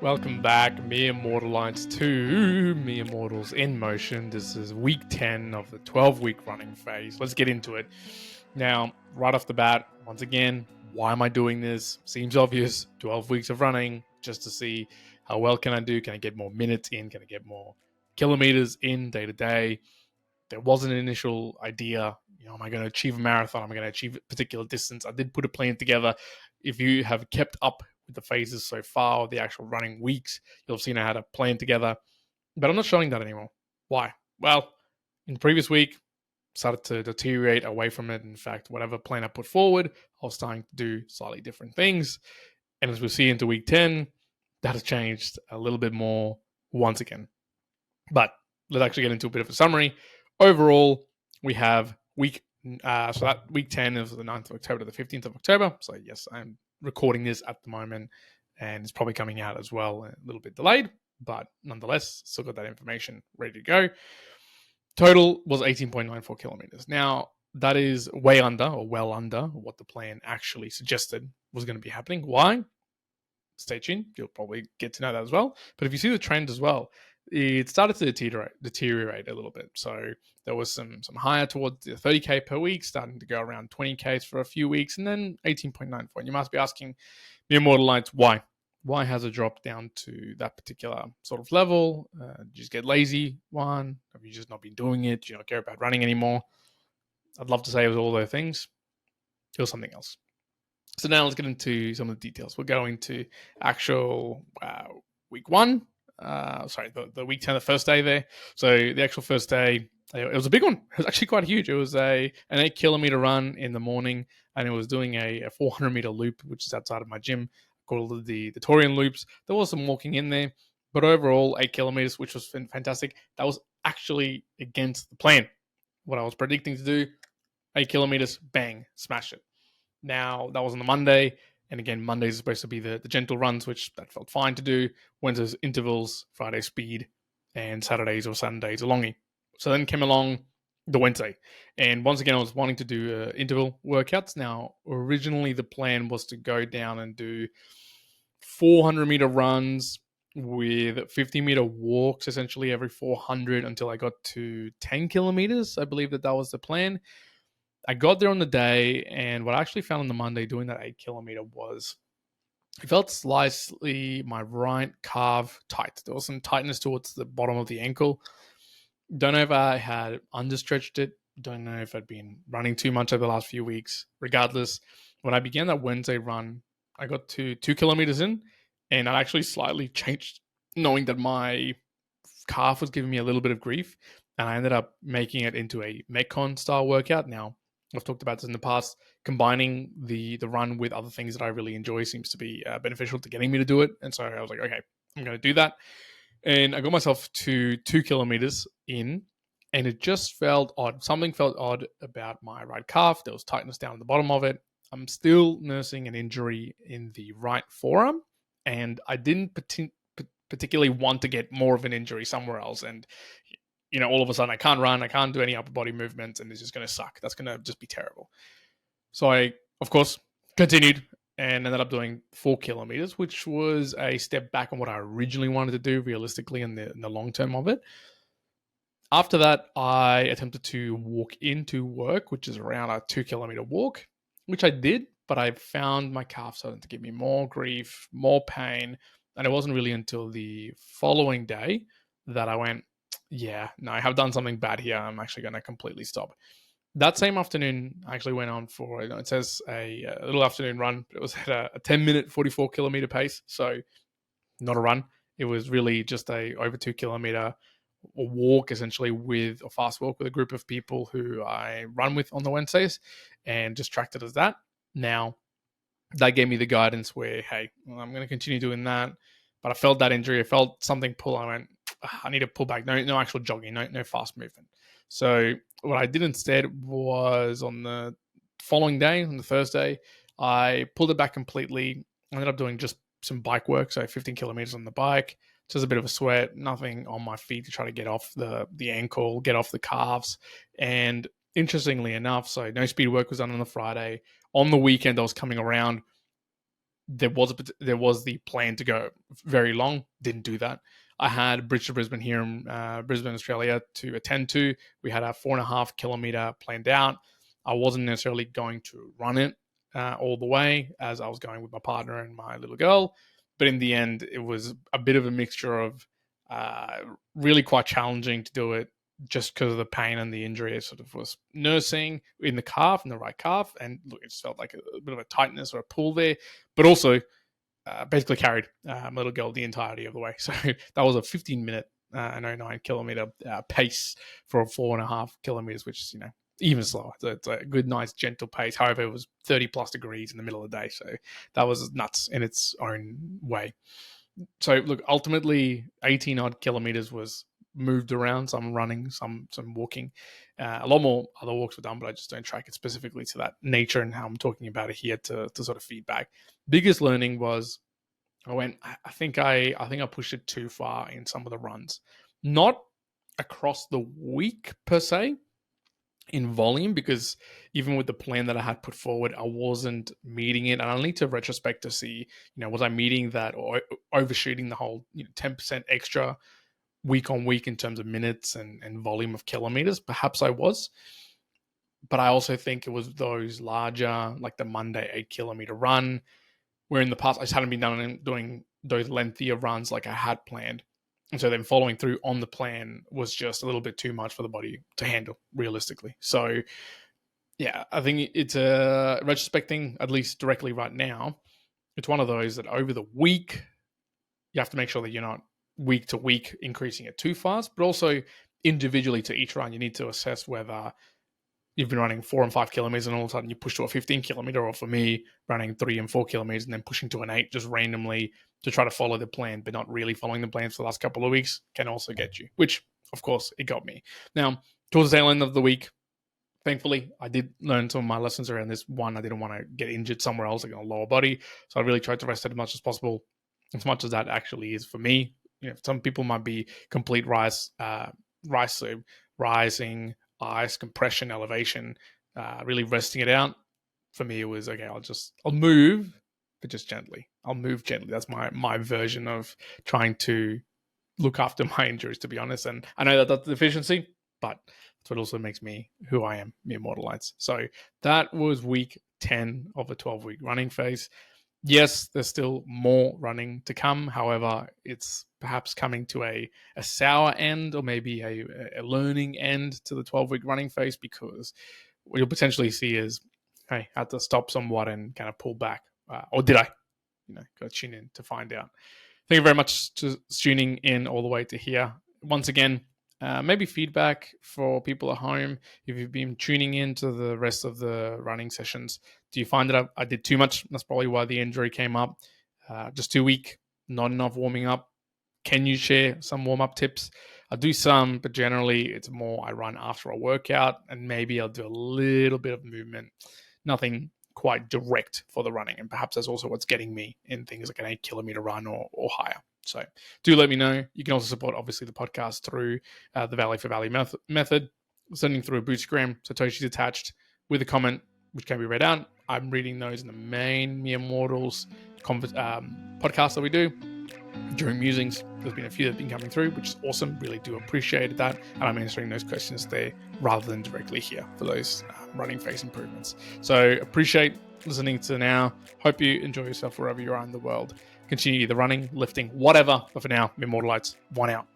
Welcome back, Mere Mortalites, to Mere Mortals in Motion. This is week 10 of the 12-week running phase. Let's get into it. Now, right off the bat, once again, why am I doing this? Seems obvious. 12 weeks of running just to see how well can I do. Can I get more minutes in? Can I get more kilometers in day to day? There was an initial idea, am I going to achieve a marathon? Am I going to achieve a particular distance? I did put a plan together. If you have kept up with the phases so far, or the actual running weeks, you'll have seen I had a plan together, but I'm not showing that anymore. Why? Well, in the previous week, started to deteriorate away from it. In fact, whatever plan I put forward, I was starting to do slightly different things. And as we see into week 10, that has changed a little bit more once again. But let's actually get into a bit of a summary. Overall, we have week 10 is the 9th of October to the 15th of October. So yes, I'm recording this at the moment, and it's probably coming out as well, a little bit delayed, but nonetheless, still got that information ready to go. Total was 18.94 kilometers. Now, that is way under, or well under, what the plan actually suggested was going to be happening. Why? Stay tuned. You'll probably get to know that as well. But if you see the trend as well, it started to deteriorate a little bit. So there was some higher towards the 30K per week, starting to go around 20Ks for a few weeks, and then 18.94. And you must be asking, Mere Mortalites, why? Why has it dropped down to that particular sort of level? Did you just get lazy? One? Have you just not been doing it? Do you not care about running anymore? I'd love to say it was all those things. It was something else. So now let's get into some of the details. We'll go into actual week one. The week 10, the first day there. So the actual first day, it was a big one. It was actually quite huge. It was an 8-kilometer run in the morning, and it was doing a 400-meter loop, which is outside of my gym, called the Torian loops. There was some walking in there, but overall, 8 kilometers, which was fantastic. That was actually against the plan. What I was predicting to do, 8 kilometers, bang, smash it. Now, that was on the Monday. And again, Mondays is supposed to be the gentle runs, which that felt fine to do. Wednesdays, intervals, Friday, speed, and Saturdays or Sundays, a longie. So then came along the Wednesday. And once again, I was wanting to do interval workouts. Now, originally, the plan was to go down and do 400-meter runs with 50-meter walks, essentially every 400 until I got to 10 kilometers. I believe that was the plan. I got there on the day, and what I actually found on the Monday doing that 8-kilometer was I felt slightly my right calf tight. There was some tightness towards the bottom of the ankle. Don't know if I had understretched it. Don't know if I'd been running too much over the last few weeks. Regardless, when I began that Wednesday run, I got to 2 kilometers in, and I actually slightly changed, knowing that my calf was giving me a little bit of grief, and I ended up making it into a Metcon style workout. Now, I've talked about this in the past. Combining the run with other things that I really enjoy seems to be beneficial to getting me to do it. And so I was like, okay, I'm going to do that. And I got myself to 2 kilometers in, and it just felt odd. Something felt odd about my right calf. There was tightness down at the bottom of it. I'm still nursing an injury in the right forearm, and I didn't particularly want to get more of an injury somewhere else. And all of a sudden I can't run, I can't do any upper body movements, and it's just going to suck. That's going to just be terrible. So I, of course, continued and ended up doing 4 kilometers, which was a step back on what I originally wanted to do realistically in the long term of it. After that, I attempted to walk into work, which is around a 2-kilometer walk, which I did, but I found my calf starting to give me more grief, more pain. And it wasn't really until the following day that I went, yeah, no, I have done something bad here. I'm actually going to completely stop. That same afternoon, I actually went on for, it says a little afternoon run, but it was at a 10-minute, 44-kilometer pace. So not a run. It was really just a over 2-kilometer walk, essentially, with a fast walk with a group of people who I run with on the Wednesdays, and just tracked it as that. Now, that gave me the guidance where, hey, I'm going to continue doing that. But I felt that injury. I felt something pull. I went, I need to pull back. No actual jogging, no fast movement. So what I did instead was on the following day, on the Thursday, I pulled it back completely. I ended up doing just some bike work, so 15 kilometers on the bike. Just a bit of a sweat, nothing on my feet to try to get off the ankle, get off the calves. And interestingly enough, so no speed work was done on the Friday. On the weekend, I was coming around there was the plan to go very long. Didn't do that. I had Bridge to Brisbane here in Brisbane, Australia to attend to. We had a 4.5 kilometer planned out. I wasn't necessarily going to run it all the way, as I was going with my partner and my little girl. But in the end, it was a bit of a mixture of really quite challenging to do it just because of the pain and the injury. I sort of was nursing in the calf, in the right calf, and look, it just felt like a bit of a tightness or a pull there. But also, basically carried my little girl the entirety of the way. So that was a 15-minute and 9 kilometer pace for 4.5 kilometers, which is, even slower. So it's a good, nice, gentle pace. However, it was 30 plus degrees in the middle of the day. So that was nuts in its own way. So look, ultimately 18 odd kilometers was moved around, some running, some walking. A lot more other walks were done, but I just don't track it specifically to that nature and how I'm talking about it here to sort of feedback. Biggest learning was I think I pushed it too far in some of the runs. Not across the week per se in volume, because even with the plan that I had put forward, I wasn't meeting it. And I'll need to retrospect to see, was I meeting that or overshooting the whole 10% extra week on week in terms of minutes and volume of kilometers? Perhaps I was. But I also think it was those larger, like the Monday 8 kilometer run, where in the past I just hadn't been doing those lengthier runs like I had planned. And so then following through on the plan was just a little bit too much for the body to handle realistically. So yeah, I think it's retrospecting, at least directly right now, it's one of those that over the week, you have to make sure that you're not week to week increasing it too fast, but also individually to each run, you need to assess whether you've been running 4 and 5 kilometers and all of a sudden you push to a 15 kilometer, or for me, running 3 and 4 kilometers and then pushing to an 8 just randomly to try to follow the plan, but not really following the plans for the last couple of weeks can also get you, which of course it got me. Now, towards the tail end of the week, thankfully, I did learn some of my lessons around this. One, I didn't want to get injured somewhere else, like on a lower body. So I really tried to rest it as much as possible, as much as that actually is for me. Some people might be complete rising, ice, compression, elevation, really resting it out. For me, it was, okay, I'll move, but just gently. I'll move gently. That's my version of trying to look after my injuries, to be honest. And I know that that's a deficiency, but that's what also makes me who I am, Mere Mortalites. So that was week 10 of a 12-week running phase. Yes, there's still more running to come. However, it's perhaps coming to a sour end, or maybe a learning end to the 12-week running phase, because what you'll potentially see is, hey, I had to stop somewhat and kind of pull back. Or did I? Go tune in to find out. Thank you very much for tuning in all the way to here. Once again, maybe feedback for people at home. If you've been tuning in to the rest of the running sessions, do you find that I did too much? That's probably why the injury came up. Just too weak, not enough warming up. Can you share some warm-up tips? I do some, but generally it's more I run after a workout, and maybe I'll do a little bit of movement. Nothing quite direct for the running, and perhaps that's also what's getting me in things like an 8 kilometer run or higher. So do let me know. You can also support, obviously, the podcast through the Valley for Valley method, sending through a Bootstragram, Satoshi's attached, with a comment, which can be read out. I'm reading those in the main Mere Mortals podcast that we do. During musings, there's been a few that have been coming through, which is awesome. Really do appreciate that. And I'm answering those questions there rather than directly here for those running phase improvements. So appreciate listening to now. Hope you enjoy yourself wherever you are in the world. Continue either running, lifting, whatever. But for now, Immortalites, one out.